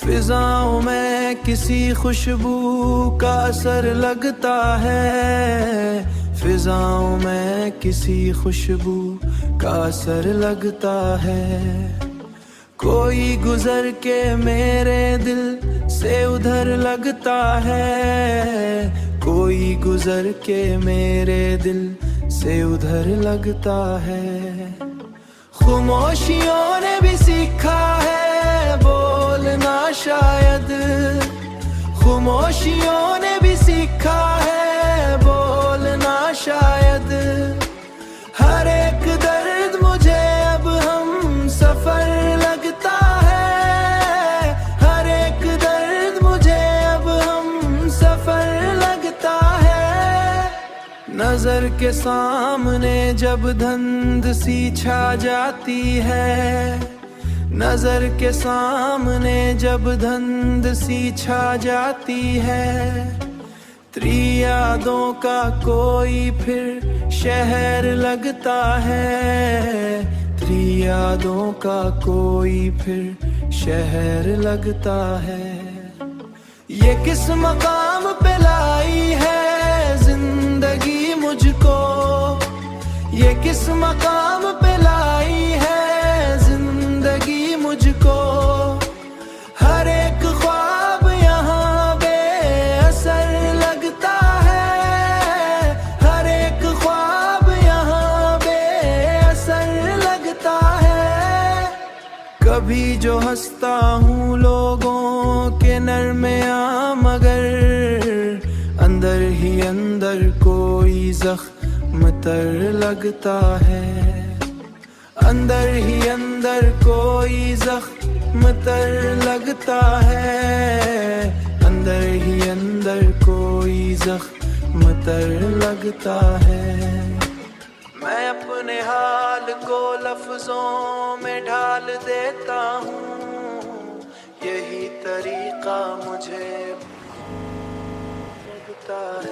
फिजाओं में किसी खुशबू का असर लगता है, फिजाओं में किसी खुशबू का असर लगता है। कोई गुजर के मेरे दिल से उधर लगता है, कोई गुजर के मेरे दिल से उधर लगता है। खामोशियों ने भी सीखा है बोलना शायद, खामोशियों ने भी सीखा है बोलना शायद। हर एक दर्द मुझे अब हम सफर लगता है, हर एक दर्द मुझे अब हम सफर लगता है। नजर के सामने जब धुंध सी छा जाती है, नजर के सामने जब धुंध सी छा जाती है। तेरी यादों का कोई फिर शहर लगता है, तेरी यादों का कोई फिर शहर लगता है। ये किस मकाम पे लाई है जिंदगी मुझको, ये किस मकाम पे लाई है जिंदगी मुझको। हर एक ख्वाब यहाँ बेअसर लगता है, हर एक ख्वाब यहाँ बेअसर लगता है। कभी जो हंसता हूँ लोगों के नरमियाँ, मगर अंदर ही अंदर कोई जख्म तर लगता है, अंदर ही अंदर कोई जख्म तर लगता है, अंदर ही अंदर कोई जख्म तर लगता है। मैं अपने हाल को लफ्जों में ढाल देता हूँ, यही तरीका मुझे लगता है।